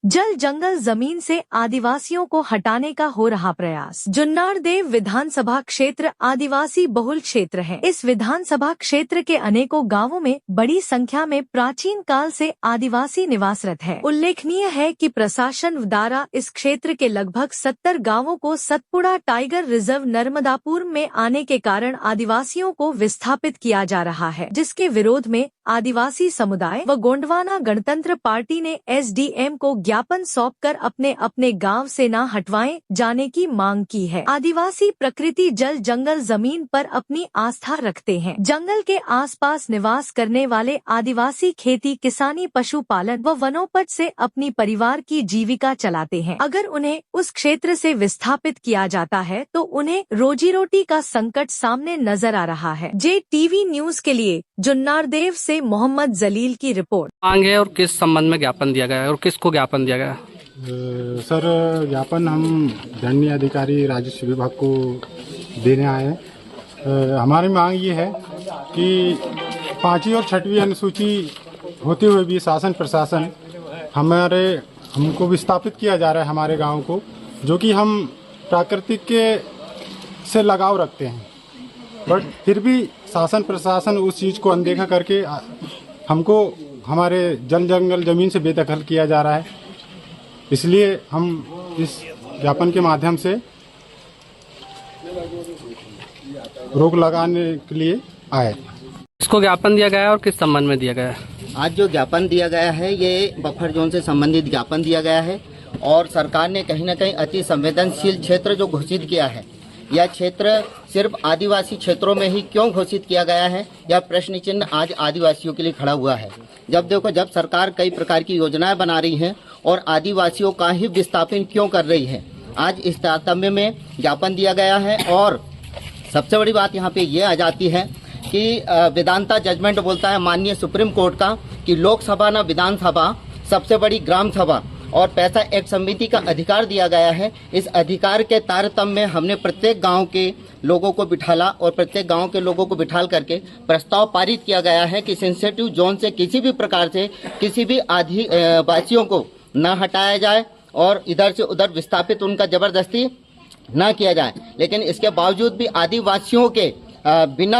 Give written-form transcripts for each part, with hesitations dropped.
जल जंगल जमीन से आदिवासियों को हटाने का हो रहा प्रयास। जुन्नारदेव विधानसभा क्षेत्र आदिवासी बहुल क्षेत्र है। इस विधानसभा क्षेत्र के अनेकों गांवों में बड़ी संख्या में प्राचीन काल से आदिवासी निवासरत है। उल्लेखनीय है कि प्रशासन द्वारा इस क्षेत्र के लगभग 70 गाँवों को सतपुड़ा टाइगर रिजर्व नर्मदापुर में आने के कारण आदिवासियों को विस्थापित किया जा रहा है, जिसके विरोध में आदिवासी समुदाय व गोंडवाना गणतंत्र पार्टी ने एसडीएम को ज्ञापन सौंपकर अपने अपने गांव से न हटवाए जाने की मांग की है। आदिवासी प्रकृति जल जंगल जमीन पर अपनी आस्था रखते हैं। जंगल के आसपास निवास करने वाले आदिवासी खेती किसानी पशुपालन व वनोपज से अपनी परिवार की जीविका चलाते हैं। अगर उन्हें उस क्षेत्र से विस्थापित किया जाता है तो उन्हें रोजी रोटी का संकट सामने नजर आ रहा है। JTV न्यूज के लिए जुन्नारदेव से मोहम्मद जलील की रिपोर्ट। मांग है और किस संबंध में ज्ञापन दिया गया है और किसको ज्ञापन दिया गया? सर, ज्ञापन हम दंडनीय अधिकारी राजस्व विभाग को देने आए हैं। हमारी मांग ये है कि 5वीं और 6वीं अनुसूची होते हुए भी शासन प्रशासन हमको विस्थापित किया जा रहा है हमारे गांव को, जो कि हम प्राकृतिक के से लगाव रखते हैं, बट फिर भी शासन प्रशासन उस चीज़ को अनदेखा करके हमको हमारे जल जंगल ज़मीन से बेदखल किया जा रहा है। इसलिए हम इस ज्ञापन के माध्यम से रोक लगाने के लिए आए। इसको ज्ञापन दिया गया है और किस संबंध में दिया गया है? आज जो ज्ञापन दिया गया है ये बफर जोन से संबंधित ज्ञापन दिया गया है और सरकार ने कहीं न कहीं अति संवेदनशील क्षेत्र जो घोषित किया है, यह क्षेत्र सिर्फ आदिवासी क्षेत्रों में ही क्यों घोषित किया गया है, यह प्रश्न चिन्ह आज आदिवासियों के लिए खड़ा हुआ है। जब सरकार कई प्रकार की योजनाएं बना रही है और आदिवासियों का ही विस्थापन क्यों कर रही है, आज इस तारतम्य में ज्ञापन दिया गया है। और सबसे बड़ी बात यहाँ पे ये आ जाती है कि वेदांता जजमेंट बोलता है माननीय सुप्रीम कोर्ट का कि लोकसभा न विधानसभा सबसे बड़ी ग्राम सभा और पैसा एक समिति का अधिकार दिया गया है। इस अधिकार के तारतम्य में हमने प्रत्येक गांव के लोगों को बिठाला और प्रत्येक गांव के लोगों को बिठाल करके प्रस्ताव पारित किया गया है कि सेंसिटिव जोन से किसी भी प्रकार से किसी भी आदिवासियों को न हटाया जाए और इधर से उधर विस्थापित उनका जबरदस्ती न किया जाए। लेकिन इसके बावजूद भी आदिवासियों के बिना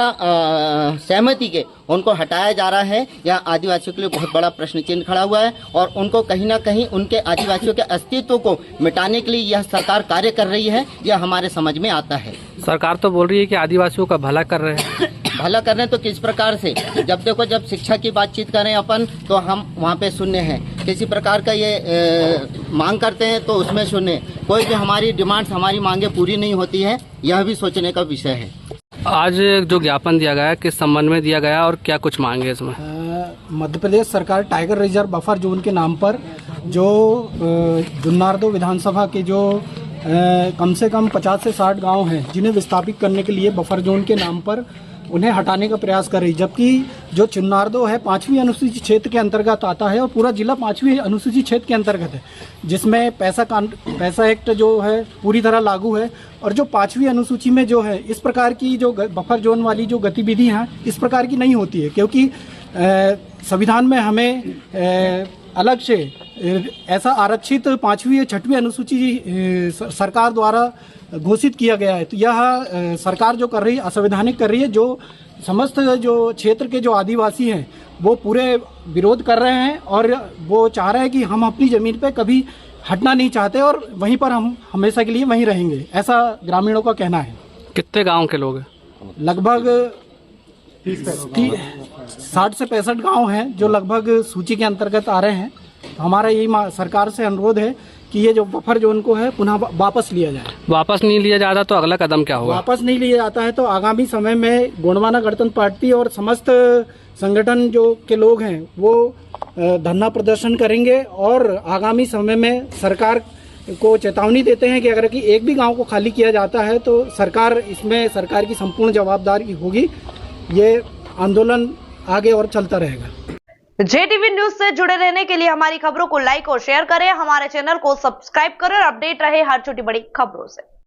सहमति के उनको हटाया जा रहा है। यह आदिवासियों के लिए बहुत बड़ा प्रश्न चिन्ह खड़ा हुआ है और उनको कहीं ना कहीं उनके आदिवासियों के अस्तित्व को मिटाने के लिए यह सरकार कार्य कर रही है, यह हमारे समझ में आता है। सरकार तो बोल रही है कि आदिवासियों का भला कर रहे हैं। भला कर रहे हैं तो किस प्रकार से? जब शिक्षा की बातचीत करें अपन तो हम वहाँ पे शून्य हैं, किसी प्रकार का ये मांग करते हैं तो उसमें शून्य। कोई भी हमारी डिमांड्स हमारी मांगे पूरी नहीं होती है, यह भी सोचने का विषय है। आज जो ज्ञापन दिया गया किस संबंध में दिया गया और क्या कुछ मांगे इसमें? मध्य प्रदेश सरकार टाइगर रिजर्व बफर जोन के नाम पर जो जुन्नारदेव विधानसभा के जो कम से कम 50 से 60 गांव हैं जिन्हें विस्थापित करने के लिए बफर जोन के नाम पर उन्हें हटाने का प्रयास कर रही, जबकि जो जुन्नारदेव है 5वीं अनुसूचित क्षेत्र के अंतर्गत आता है और पूरा जिला 5वीं अनुसूचित क्षेत्र के अंतर्गत है, जिसमें पैसा एक्ट जो है पूरी तरह लागू है। और जो 5वीं अनुसूची में जो है इस प्रकार की जो बफर जोन वाली जो गतिविधि हैं इस प्रकार की नहीं होती है, क्योंकि संविधान में हमें अलग से ऐसा आरक्षित 5वीं या 6वीं अनुसूची सरकार द्वारा घोषित किया गया है। तो यह सरकार जो कर रही है असंवैधानिक कर रही है। जो समस्त जो क्षेत्र के जो आदिवासी हैं वो पूरे विरोध कर रहे हैं और वो चाह रहे हैं कि हम अपनी ज़मीन पे कभी हटना नहीं चाहते और वहीं पर हम हमेशा के लिए वहीं रहेंगे, ऐसा ग्रामीणों का कहना है। कितने गाँव के लोग हैं? लगभग 60 से 65 गांव हैं जो लगभग सूची के अंतर्गत आ रहे हैं। हमारा यही सरकार से अनुरोध है कि ये जो बफर जोन को है पुनः वापस लिया जाए। वापस नहीं लिया जाता तो अगला कदम क्या होगा? वापस नहीं लिया जाता है तो आगामी समय में गोंडवाना गणतंत्र पार्टी और समस्त संगठन जो के लोग हैं वो धरना प्रदर्शन करेंगे और आगामी समय में सरकार को चेतावनी देते हैं कि अगर कि एक भी गाँव को खाली किया जाता है तो इसमें सरकार की संपूर्ण जवाबदारी होगी। ये आंदोलन आगे और चलता रहेगा। JTV न्यूज से जुड़े रहने के लिए हमारी खबरों को लाइक और शेयर करें, हमारे चैनल को सब्सक्राइब करें और अपडेट रहे हर छोटी बड़ी खबरों से।